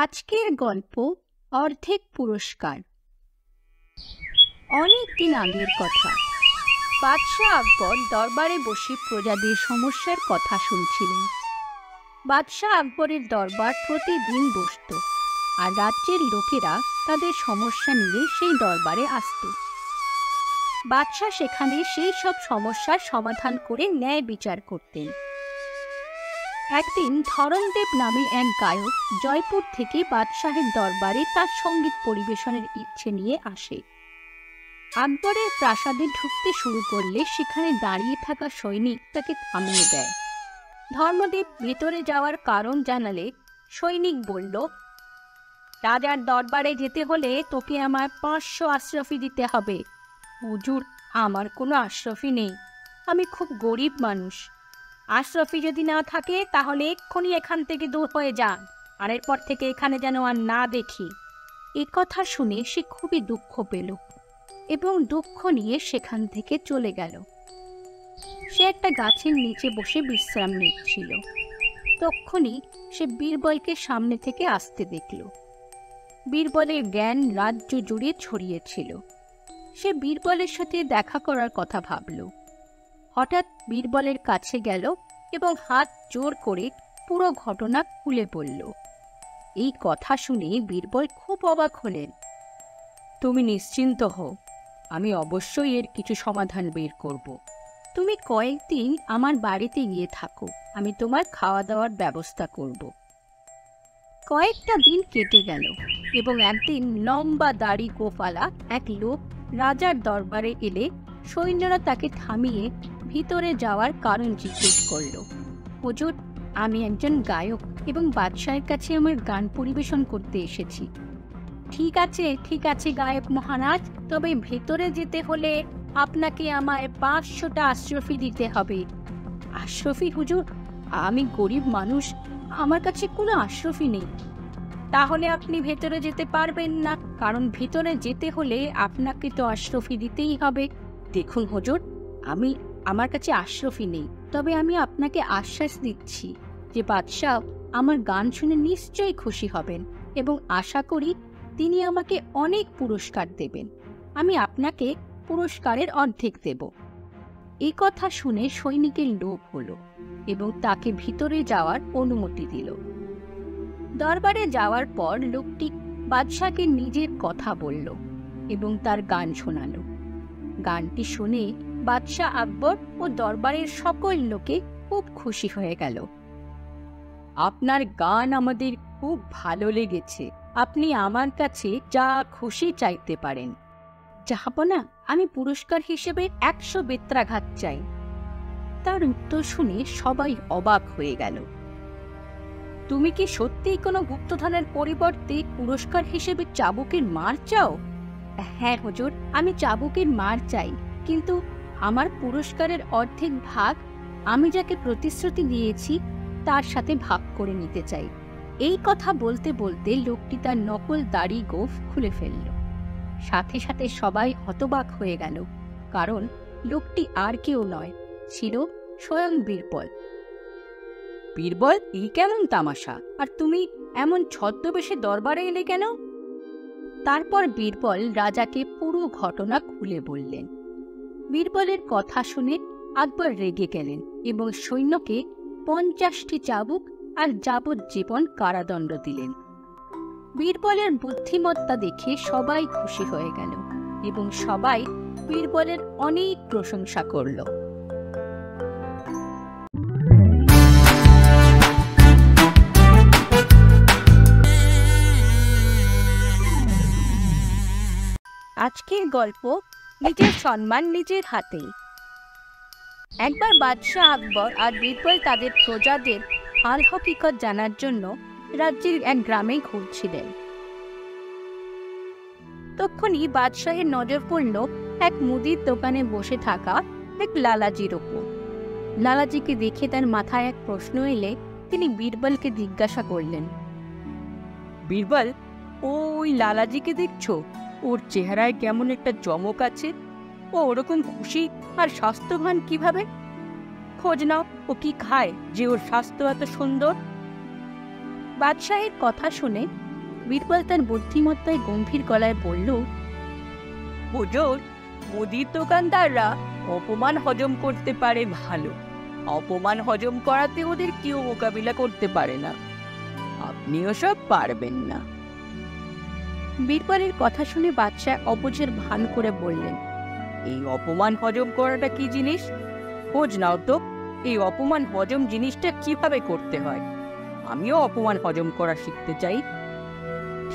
আজকের গল্প অর্ধেক পুরস্কার। অনেক দিন আগের কথা। বাদশাহ আকবর দরবারে বসে প্রজাদের সমস্যার কথা শুনছিলেন। বাদশাহ আকবরের দরবার প্রতিদিন বসত, আর রাজ্যের লোকেরা তাদের সমস্যা নিয়ে সেই দরবারে আসত। বাদশাহ সেখানে সেই সব সমস্যার সমাধান করে ন্যায় বিচার করতেন। একদিন ধরণদেব নামে এক গায়ক জয়পুর থেকে বাদশাহের দরবারে তার সঙ্গীত পরিবেশনের ইচ্ছে নিয়ে আসে। আকবরের প্রাসাদে ঢুকতে শুরু করলে সেখানে দাঁড়িয়ে থাকা সৈনিক তাকে থামিয়ে দেয়। ধর্মদেব ভেতরে যাওয়ার কারণ জানালে সৈনিক বলল, রাজার দরবারে যেতে হলে তোকে আমার 500 আশরাফি দিতে হবে। হুজুর, আমার কোনো আশরাফি নেই, আমি খুব গরিব মানুষ। আশরাফি যদি না থাকে তাহলে এক্ষুনি এখান থেকে দূর হয়ে যান, আর এরপর থেকে এখানে যেন আর না দেখি। এ কথা শুনে সে খুবই দুঃখ পেল এবং দুঃখ নিয়ে সেখান থেকে চলে গেল। সে একটা গাছের নিচে বসে বিশ্রাম নিচ্ছিল। তখনই সে বীরবলকে সামনে থেকে আসতে দেখল। বীরবলের জ্ঞান রাজ্য জুড়ে ছড়িয়েছিল। সে বীরবলের সাথে দেখা করার কথা ভাবল। হঠাৎ বীরবলের কাছে গেল এবং হাত জোর করে পুরো ঘটনা খুলে বলল। এই কথা শুনে বীরবল খুব অবাক হলেন। তুমি নিশ্চিন্ত হও, আমি অবশ্যই এর কিছু সমাধান বের করব। তুমি কয়েকদিন আমার বাড়িতে গিয়ে থাকো, আমি তোমার খাওয়া দাওয়ার ব্যবস্থা করব। কয়েকটা দিন কেটে গেল এবং একদিন লম্বা দাড়ি গোফালা এক লোক রাজার দরবারে এলে সৈন্যরা তাকে থামিয়ে ভিতরে যাওয়ার কারণ জিজ্ঞেস করল। হুজুর, আমি একজন গায়ক এবং বাদশাহের কাছে আমার গান পরিবেশন করতে এসেছি। ঠিক আছে গায়ক মহারাজ, তবে ভেতরে যেতে হলে আপনাকে আমায় 500টা আশরাফি দিতে হবে। আশরাফি হুজুর, আমি গরিব মানুষ, আমার কাছে কোনো আশরাফি নেই। তাহলে আপনি ভেতরে যেতে পারবেন না, কারণ ভেতরে যেতে হলে আপনাকে তো আশরাফি দিতেই হবে। দেখুন হুজুর, আমার কাছে আশরাফি নেই, তবে আমি আপনাকে আশ্বাস দিচ্ছি যে বাদশাহ আমার গান শুনে নিশ্চয়ই খুশি হবেন এবং আশা করি তিনি আমাকে অনেক পুরস্কার দেবেন। আমি আপনাকে পুরস্কারের অর্ধেক দেব। এই কথা শুনে সৈনিকের লোভ হলো এবং তাকে ভিতরে যাওয়ার অনুমতি দিল। দরবারে যাওয়ার পর লোকটি বাদশাহকে নিজের কথা বলল এবং তার গান শোনালো। গানটি শুনে বাদশাহ আকবর ও দরবারের সকল লোকে খুব খুশি হয়ে গেল। আপনার গান আমাদের খুব ভালো লেগেছে, আপনি আমার কাছে যা খুশি চাইতে পারেন। জাহাপনা, আমি পুরস্কার হিসেবে 100 বেত্রাঘাত চাই। তার উত্তর শুনে সবাই অবাক হয়ে গেল। তুমি কি সত্যিই কোনো গুপ্তধনের পরিবর্তে পুরস্কার হিসেবে চাবুকের মার চাও? হ্যাঁ হুজুর, আমি চাবুকের মার চাই, কিন্তু আমার পুরস্কারের অর্ধেক ভাগ আমি যাকে প্রতিশ্রুতি দিয়েছি তার সাথে ভাগ করে নিতে চাই। এই কথা বলতে বলতে লোকটি তার নকল দাড়ি গোঁফ খুলে ফেলল। সাথে সাথে সবাই হতবাক হয়ে গেল, কারণ লোকটি আর কেউ নয়, ছিল স্বয়ং বীরবল। বীরবল, এই কেমন তামাশা? আর তুমি এমন ছদ্মবেশে দরবারে এলে কেন? তারপর বীরবল রাজাকে পুরো ঘটনা খুলে বললেন। বীরবলের কথা শুনে আকবর রেগে গেলেন এবং সৈন্যকে 50টি চাবুক আর যাবজ্জীবন কারাদণ্ড দিলেন। বীরবলের বুদ্ধিমত্তা দেখে সবাই খুশি হয়ে গেল এবং সবাই বীরবলের অনেক প্রশংসা করল। আজকের গল্প নিজের সম্মান নিজের হাতেই। একবার বাদশাহ আকবর আর বীরবল তাদের প্রজাদের হাল হকিকত জানার জন্য রাজ্যের এক গ্রামে ঘুরছিলেন। তখনই বাদশাহের নজর পড়ল এক মুদির দোকানে বসে থাকা এক লালাজির ওপর। লালাজিকে দেখে তার মাথায় এক প্রশ্ন এলে তিনি বীরবলকে জিজ্ঞাসা করলেন, বীরবল, ওই লালাজিকে দেখছো? ওর চেহারায় কেমন একটা চমক আছে। ও ওরকম খুশি আর স্বাস্থ্যবান কিভাবে? খোঁজ নাও, ও কি খায় যে ওর স্বাস্থ্য এত সুন্দর? বাদশাহের কথা শুনে বীরবল তার বুদ্ধিমত্তায় গম্ভীর গলায় বলল, হুজুর, মুদির দোকানদাররা অপমান হজম করতে পারে ভালো, অপমান হজম করাতে ওদের কেউ মোকাবিলা করতে পারে না। আপনিও সব পারবেন না। বীরবলের কথা শুনে বাদশাহ অবুঝের ভান করে বললেন, এই অপমান হজম করাটা কি জিনিস? খোঁজ নাও তো, এই অপমান হজম জিনিসটা কিভাবে করতে হয়। আমিও অপমান হজম করা শিখতে চাই।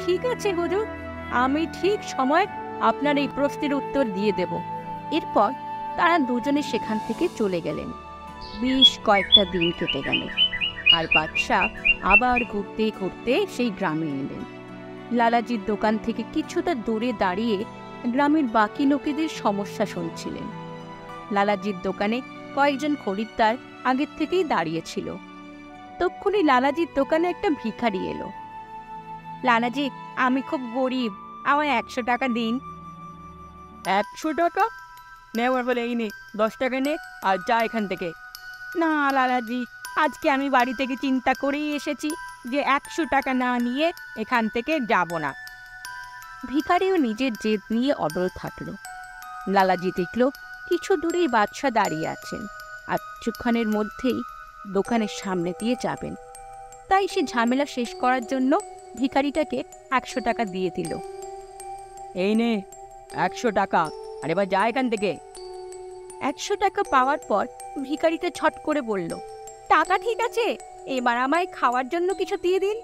ঠিক আছে হুজুর, আমি ঠিক সময় আপনার এই প্রশ্নের উত্তর দিয়ে দেব। এরপর তারা দুজনে সেখান থেকে চলে গেলেন। বেশ কয়েকটা দিন কেটে গেল, আর বাদশাহ আবার ঘুরতে ঘুরতে সেই গ্রামে এলেন। লালাজির দোকান থেকে কিছুটা দূরে দাঁড়িয়ে গ্রামের বাকি লোকেদের সমস্যা শুনছিলেন। লালাজির দোকানে কয়েকজন খরিদ্দার আগের থেকেই দাঁড়িয়েছিল। তক্ষুনি লালাজির দোকানে একটা ভিখারি এলো। লালাজি, আমি খুব গরিব, আমায় 100 টাকা দিন। 100 টাকা? নেওয়ার বলে এই নে, 10 টাকা নে আর যা এখান থেকে। না লালাজি, আজকে আমি বাড়ি থেকে চিন্তা করেই এসেছি যে 100 টাকা না নিয়ে এখান থেকে যাব না। ভিখারিও নিজের জেদ নিয়ে অটল থাকল। লালাজি দেখল কিছু দূরেই বাদশাহ দাঁড়িয়ে আছেন, আর কিছুক্ষণের মধ্যেই দোকানের সামনে দিয়ে যাবেন। তাই সে ঝামেলা শেষ করার জন্য ভিখারিটাকে 100 টাকা দিয়ে দিল। এই নে 100 টাকা, আর এবার যা এখান থেকে। 100 টাকা পাওয়ার পর ভিখারিটা ছট করে বলল, টাকা ঠিক আছে, এবার আমায় খাওয়ার জন্য কিছু দিয়ে দিন।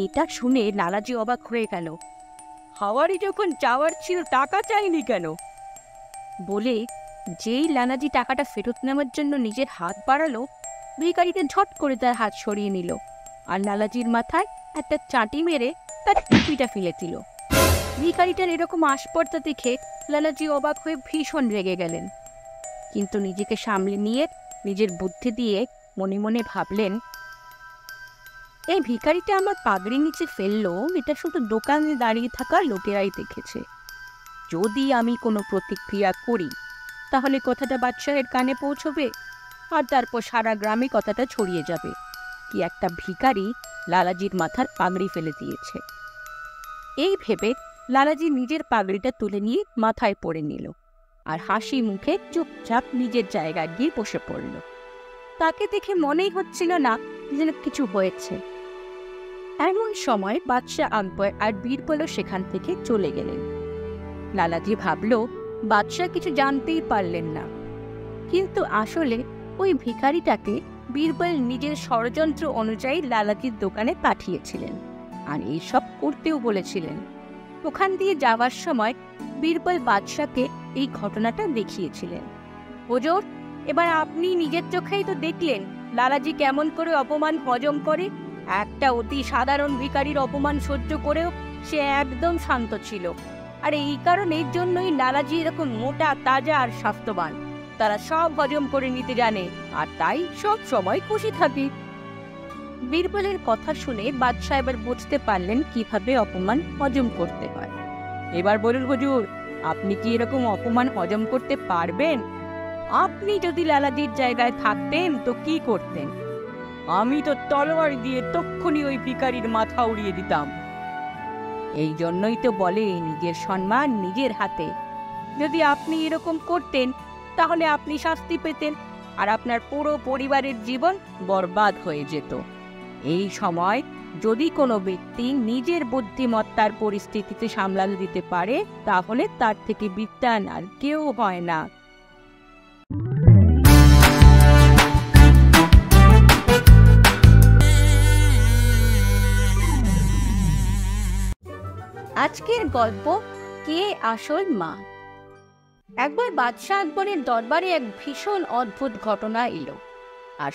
এটা শুনে লালাজি অবাক হয়ে গেল। খাওয়ারই যখন চাওয়ার ছিল, টাকা চাইনি কেন? বলে যেই লালাজি টাকাটা ফেরত নেওয়ার জন্য নিজের হাত বাড়ালো, ভিখারিটা ঝট করে তার হাত সরিয়ে নিল আর লালাজির মাথায় একটা চাঁটি মেরে তার টুপিটা ফেলে দিল। ভিখারিটার এরকম আস্পর্ধা দেখে লালাজি অবাক হয়ে ভীষণ রেগে গেলেন, কিন্তু নিজেকে সামলে নিয়ে নিজের বুদ্ধি দিয়ে মনে মনে ভাবলেন, এই ভিখারিটা আমার পাগড়ি নিচে ফেললো, এটা শুধু দোকানে দাঁড়িয়ে থাকা লোকেরাই দেখেছে। যদি আমি কোনো প্রতিক্রিয়া করি তাহলে কথাটা বাদশাহের কানে পৌঁছবে, আর তারপর সারা গ্রামে কথাটা ছড়িয়ে যাবে কি একটা ভিখারি লালাজির মাথার পাগড়ি ফেলে দিয়েছে। এই ভেবে লালাজি নিজের পাগড়িটা তুলে নিয়ে মাথায় পরে নিল আর হাসি মুখে চুপচাপ নিজের জায়গায় গিয়ে বসে পড়ল। তাকে দেখে মনেই হচ্ছিল না যেন কিছু হয়েছে। এমন সময় বাদশাহ আকবর আর বীরবলও সেখান থেকে চলে গেলেন। লালাজি ভাবল বাদশাহ কিছু জানতেই পারলেন না, কিন্তু আসলে ওই ভিখারিটাকে বীরবল নিজের ষড়যন্ত্র অনুযায়ী লালাজির দোকানে পাঠিয়েছিলেন আর এইসব করতেও বলেছিলেন। ওখান দিয়ে যাওয়ার সময় বীরবল বাদশাহকে এই ঘটনাটা দেখিয়েছিলেন। হুজুর, এবার আপনি নিজের চোখেই তো দেখলেন লালাজি কেমন করে অপমান হজম করে। একটা অতি সাধারণ ভিখারির অপমান সহ্য করেও সে একদম শান্ত ছিল, আর এই কারণের জন্যই লালাজি এরকম মোটা, তাজা আর স্বাস্থ্যবান। তারা সব হজম করে নিতে জানে, আর তাই সব সময় খুশি থাকে। বীরবলের কথা শুনে বাদশাহ এবার বুঝতে পারলেন কিভাবে অপমান হজম করতে হয়। এবার বলুন হুজুর, আপনি কি এরকম অপমান হজম করতে পারবেন? আপনি যদি লালাজির জায়গায় থাকতেন তো কি করতেন? আমি তো তলোয়ার দিয়ে তক্ষুনি ওই ভিখারির মাথা উড়িয়ে দিতাম। এই জন্যই তো বলে নিজের সম্মান নিজের হাতে। যদি আপনি এরকম করতেন তাহলে আপনি শাস্তি পেতেন, আর আপনার পুরো পরিবারের জীবন বরবাদ হয়ে যেত। এই সময় যদি কোনো ব্যক্তি নিজের বুদ্ধিমত্তার পরিস্থিতিতে সামলাতে দিতে পারে, তাহলে তার থেকে বিদ্বান আর কেউ হয় না। আজকের গল্প, কে আসল মা। একবার বাদশাহ আকবরের দরবারে এক ভীষণ অদ্ভুত ঘটনা এলো, আর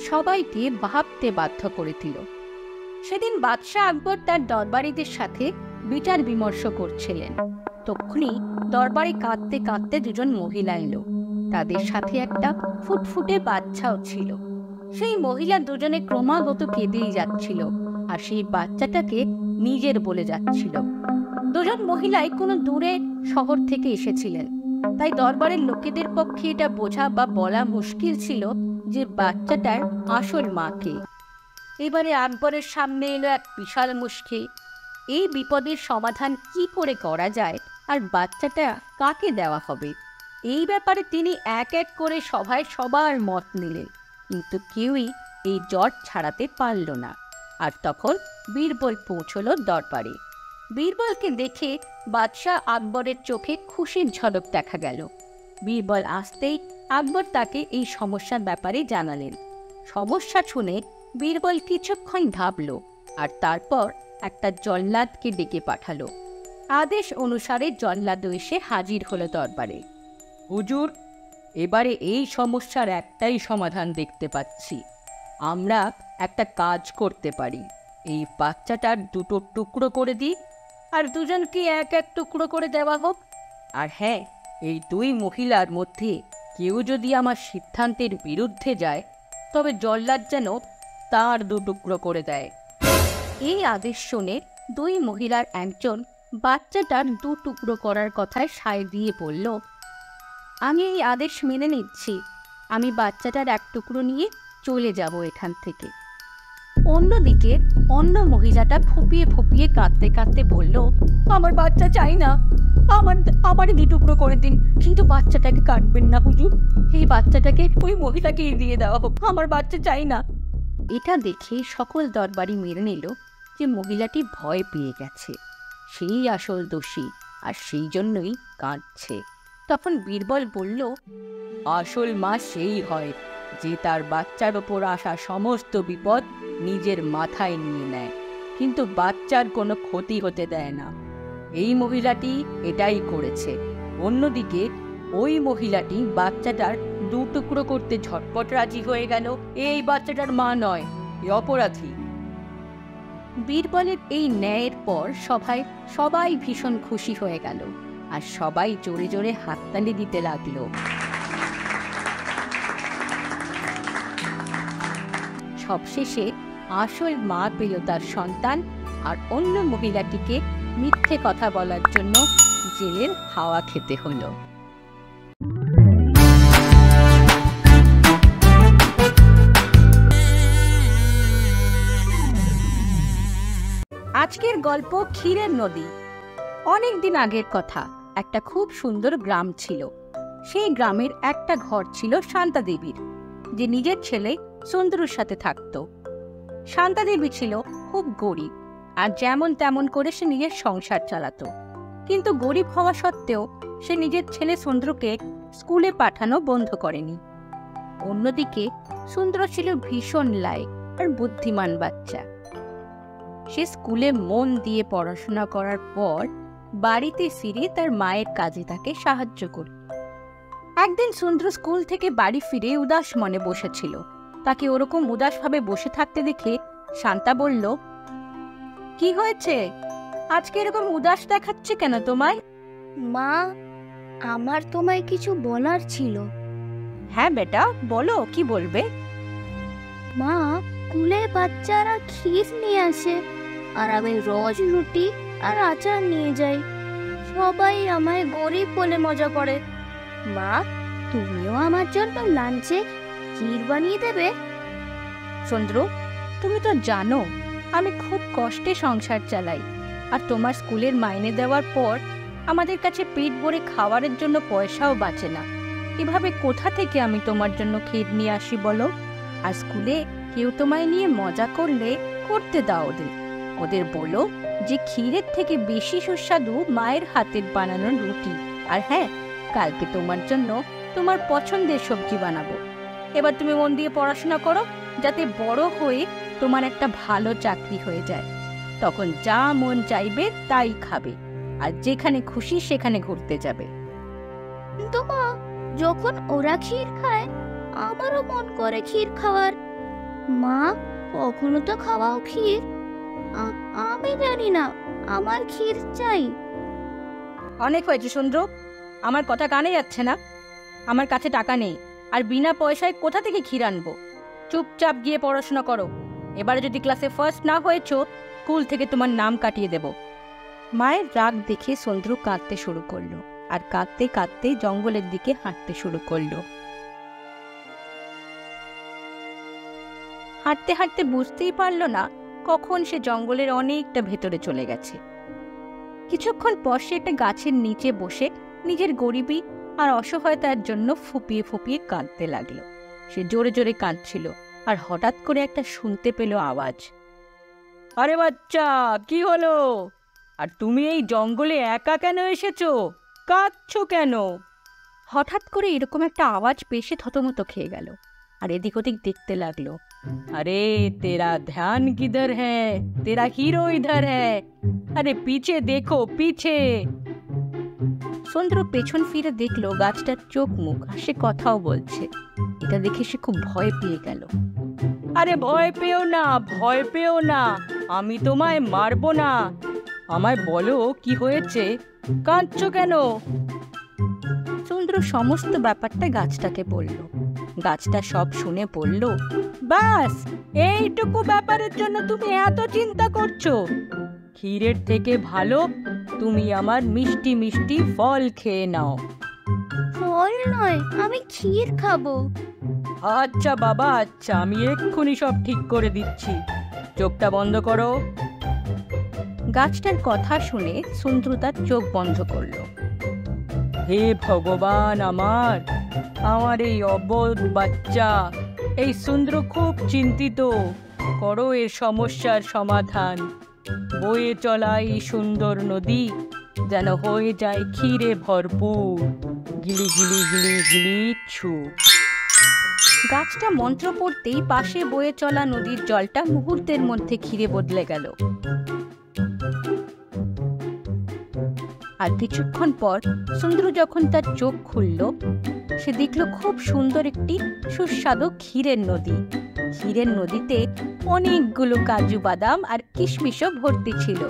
সবাইকে ভাবতে বাধ্য করে দিল। সেদিন বাদশাহ আকবর তার দরবারীদের সাথে বিচার বিমর্শ করছিলেন। তখনই দরবারে কাঁদতে কাঁদতে দুজন মহিলা এলো। তাদের সাথে একটা ফুটফুটে বাচ্চাও ছিল। সেই মহিলা দুজনে ক্রমাগত কেঁদেই যাচ্ছিল, আর সেই বাচ্চাটাকে নিজের বলে যাচ্ছিল। দুজন মহিলাই কোনো দূরের শহর থেকে এসেছিলেন, তাই দরবারের লোকেদের পক্ষে এটা বোঝা বা বলা মুশকিল ছিল যে বাচ্চাটার আসল মা কে। এবারে আকবরের সামনে এলো এক বিশাল মুশকিল। এই বিপদের সমাধান কি করে করা যায়, আর বাচ্চাটা কাকে দেওয়া হবে, এই ব্যাপারে তিনি এক এক করে সভায় সবার মত নিলেন, কিন্তু কেউই এই জট ছাড়াতে পারল না। আর তখন বীরবল পৌঁছল দরবারে। বীরবলকে দেখে বাদশাহ আকবরের চোখে খুশির ঝলক দেখা গেল। বীরবল আসতেই আকবর তাকে এই সমস্যার ব্যাপারে জানালেন। সমস্যা শুনে বীরবল কিছুক্ষণ ভাবল, আর তারপর একটা জল্লাদকে ডেকে পাঠালো। আদেশ অনুসারে জল্লাদ এসে হাজির হলো দরবারে। হুজুর, এবারে এই সমস্যার একটাই সমাধান দেখতে পাচ্ছি। আমরা একটা কাজ করতে পারি। এই বাচ্চাটার দুটো টুকরো করে দিই, আর দুজনকে এক এক টুকরো করে দেওয়া হোক। আর হ্যাঁ, এই দুই মহিলার মধ্যে কেউ যদি আমার সিদ্ধান্তের বিরুদ্ধে যায়, তবে জল্লাদ যেন তার দু টুকরো করে দেয়। এই আদেশ শুনে দুই মহিলার একজন বাচ্চাটার দু টুকরো করার কথায় সায় দিয়ে বলল, আমি এই আদেশ মেনে নিচ্ছি। আমি বাচ্চাটার এক টুকরো নিয়ে চলে যাব এখান থেকে। অন্যদিকে অন্য মহিলাটা ফুপিয়ে ফুপিয়ে কাঁদতে কাঁদতে বলল, আমার বাচ্চা চাই না, আমার দু টুকরো করে দিন, কিন্তু বাচ্চাটাকে কাটবেন না হুজুর। এই বাচ্চাটাকে ওই মহিলাকে দিয়ে দেওয়া হোক, আমার বাচ্চা চাই না। এটা দেখে সকল দরবারি মেনে নিল যে মহিলাটি ভয় পেয়ে গেছে, সেই আসল দোষী, আর সেই জন্যই কাঁদছে। তখন বীরবল বলল, আসল মা সেই হয় যে তার বাচ্চার ওপর আসা সমস্ত বিপদ নিজের মাথায় নিয়ে নেয়, কিন্তু বাচ্চার কোনো ক্ষতি হতে দেয় না। এই মহিলাটি এটাই করেছে। অন্যদিকে ওই মহিলাটি বাচ্চাটার দু টুকরো করতে ঝটপট রাজি হয়ে গেল। এই বাচ্চাটার মা নয়, এ অপরাধী। বীরবলের এই ন্যায়ের পর সবাই ভীষণ খুশি হয়ে গেল, আর সবাই জোরে জোরে হাততালি দিতে লাগলো। সবশেষে আসল মা পেল তার সন্তান, আর অন্য মহিলাটিকে মিথ্যে কথা বলার জন্য জেলের হাওয়া খেতে হলো। আজকের গল্প ক্ষীরের নদী। অনেক দিন আগের কথা, একটা খুব সুন্দর গ্রাম ছিল। সেই গ্রামের একটা ঘর ছিল শান্তা দেবীর, যে নিজের ছেলে সুন্দরুর সাথে থাকত। শান্তা দেবী ছিল খুব গরিব, আর যেমন তেমন করে সে নিজের সংসার চালাতো। কিন্তু গরিব হওয়া সত্ত্বেও সে নিজের ছেলে সুন্দরকে স্কুলে পাঠানো বন্ধ করেনি। অন্যদিকে সুন্দর ছিল ভীষণ লায়ক আর বুদ্ধিমান বাচ্চা। সে স্কুলে মন দিয়ে পড়াশোনা করার পর বাড়িতে ফিরে তার মায়ের কাজে তাকে সাহায্য করত। একদিন সুন্দর স্কুল থেকে বাড়ি ফিরে উদাস মনে বসেছিল। তাকে ওরকম উদাসভাবে বসে থাকতে দেখে শান্তা বলল, কি হয়েছে, আজকে এরকম উদাস দেখাচ্ছে কেন তোমায়? মা, আমার তোমায় কিছু বলার ছিল। হ্যাঁ বেটা, বলো, কি বলবে? মা, স্কুলে বাচ্চারা ক্ষীর নিয়ে আসে, আর আমি রোজ রুটি আর আচার নিয়ে যাই। সবাই আমায় গরিব বলে মজা করে। মা, তুমিও আমার জন্য লাঞ্চে ক্ষীর বানিয়ে দেবে? সুন্দর, তুমি তো জানো আমি খুব কষ্টে সংসার চালাই, আর তোমার স্কুলের মাইনে দেওয়ার পর আমাদের কাছে পেট ভরে খাওয়ারের জন্য পয়সাও বাঁচে না। এভাবে কোথা থেকে আমি তোমার জন্য ক্ষীর নিয়ে আসি বলো? আর স্কুলে কেউ তোমায় নিয়ে মজা করলে করতে দাও ওদের বলো যে ক্ষীরের থেকে বেশি সুস্বাদু মায়ের হাতের বানানো রুটি। আর হ্যাঁ, কালকে তোমার জন্য তোমার পছন্দের সবজি বানাবো। এবার তুমি মন দিয়ে পড়াশোনা করো, যাতে বড় হয়ে তোমার একটা ভালো চাকরি হয়ে যায়। তখন যা মন চাইবে তাই খাবে, আর যেখানে খুশি সেখানে ঘুরতে যাবে। কিন্তু মা, যখন ওরা ক্ষীর খায় আমারও মন করে ক্ষীর খাওয়ার। মা, কখনো তো খাওয়াও ক্ষীর? আমি জানি না, আমার ক্ষীর চাই। অনেক হয়েছে সুন্দর, আমার কথা কানে যাচ্ছে না? আমার কাছে টাকা নেই, আর বিনা পয়সায় কোথা থেকে ক্ষীর আনবো? চুপচাপ গিয়ে পড়াশোনা করো। এবারে যদি ক্লাসে ফার্স্ট না হয়েছো, স্কুল থেকে তোমার নাম কাটিয়ে দেব। মায়ের রাগ দেখে সুন্দর কাঁদতে শুরু করলো, আর কাঁদতে কাঁদতে জঙ্গলের দিকে হাঁটতে শুরু করলো। হাঁটতে হাঁটতে বুঝতেই পারল না কখন সে জঙ্গলের অনেকটা ভেতরে চলে গেছে। কিছুক্ষণ পর সে একটা গাছের নিচে বসে নিজের গরিবি আর অসহায়তার জন্য ফুপিয়ে ফুপিয়ে কাঁদতে লাগলো। সে জোরে জোরে কাঁদছিল, আর হঠাৎ করে একটা শুনতে পেল আওয়াজ। আরে বাচ্চা, কি হলো? আর তুমি এই জঙ্গলে একা কেন এসেছো? কাঁদছো কেন? হঠাৎ করে এরকম একটা আওয়াজ পেয়ে সে থতমত খেয়ে গেল, আর এদিক ওদিক দেখতে লাগলো। अरे तेरा ध्यान किधर है? तेरा हीरो इधर है। अरे पीछे देखो, पीछे। সন্ধ্র পেছন ফিরে দেখলো গাছটার চোখ মুখ, আর সে কথাও বলছে। এটা দেখে সে খুব ভয় পেয়ে গেল। আরে ভয় পেও না, ভয় পেও না, আমি তোমায় মারবো না। আমায় বলো কি হয়েছে, কাঁদছো কেন? সন্ধ্র সমস্ত ব্যাপারটা গাছটাকে বলল। গাছটা সব শুনে বলল, ব্যাস, এইটুকু ব্যাপারের জন্য তুমি এত চিন্তা করছো? ক্ষীরের থেকে ভালো তুমি আমার মিষ্টি মিষ্টি ফল খেয়ে নাও। ফল নয়, আমি ক্ষীর খাবো। আচ্ছা বাবা, আচ্ছা, আমি এক্ষুনি সব ঠিক করে দিচ্ছি। চোখটা বন্ধ করো। গাছটার কথা শুনে সন্ধ্র তার চোখ বন্ধ করল। হে ভগবান, আমার এই অবোধ বাচ্চা, এই সুন্দর খুব চিন্তিত। করো এর সমস্যার সমাধান। বয়ে চলা এই সুন্দর নদী যেন হয়ে যায় ক্ষীরে ভরপুর। গিলি গিলি গিলি গিলি ছু। গাছটা মন্ত্র পড়তেই পাশে বয়ে চলা নদীর জলটা মুহূর্তের মধ্যে ক্ষীরে বদলে গেল। আর কিছুক্ষণ পর সুন্দর যখন তার চোখ খুলল, সে দেখল খুব সুন্দর একটি সুস্বাদু ক্ষীরের নদী। ক্ষীরের নদীতে অনেকগুলো কাজু বাদাম আর কিশমিশও ভর্তি ছিল।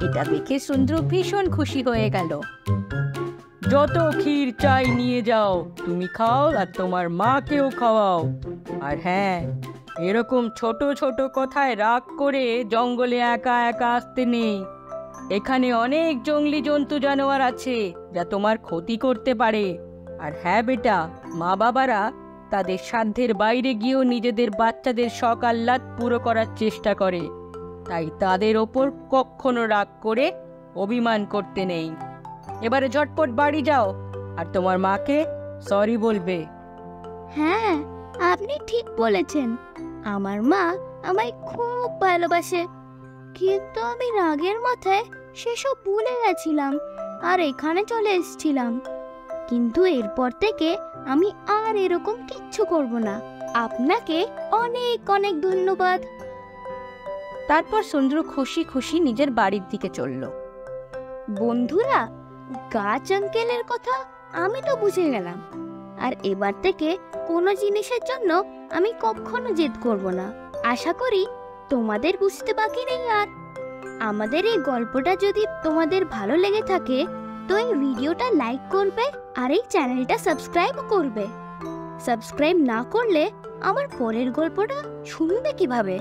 এটা দেখে সুন্দর ভীষণ খুশি হয়ে গেল। যত ক্ষীর চাই নিয়ে যাও, তুমি খাও আর তোমার মাকেও খাওয়াও। আর হ্যাঁ, এরকম ছোট ছোট কথায় রাগ করে জঙ্গলে একা একা আসতে নেই। এখানে অনেক জঙ্গলি জন্তু জানোয়ার আছে যা তোমার ক্ষতি করতে পারে। আর হ্যাঁ বেটা, মা বাবারা তাদের সাধ্যের বাইরে গিয়েও নিজেদের বাচ্চাদের শখ আহ্লাদ পুরো করার চেষ্টা করে, তাই তাদের ওপর কখনো রাগ করে অভিমান করতে নেই। এবারে ঝটপট বাড়ি যাও আর তোমার মাকে সরি বলবে। হ্যাঁ, আপনি ঠিক বলেছেন। আমার মা আমায় খুব ভালোবাসে, কিন্তু আমি রাগের মাথায় সেসব ভুলে গেছিলাম আর এখানে চলে এসেছিলাম। কিন্তু এরপর থেকে আমি আর এরকম কিচ্ছু করব না। আপনাকে অনেক অনেক ধন্যবাদ। তারপর সুন্দর খুশি খুশি নিজের বাড়ির দিকে চলল। বন্ধুরা, গাছ আঙ্কেলের কথা আমি তো বুঝে গেলাম, আর এবার থেকে কোনো জিনিসের জন্য আমি কখনো জেদ করব না। আশা করি তোমাদের বুঝতে বাকি নেই। আর আমাদের এই গল্পটা যদি তোমাদের ভালো লেগে থাকে তো এই ভিডিওটা লাইক করবে আর এই চ্যানেলটা সাবস্ক্রাইব করবে। সাবস্ক্রাইব না করলে আমার পরের গল্পটা শুনবে কিভাবে?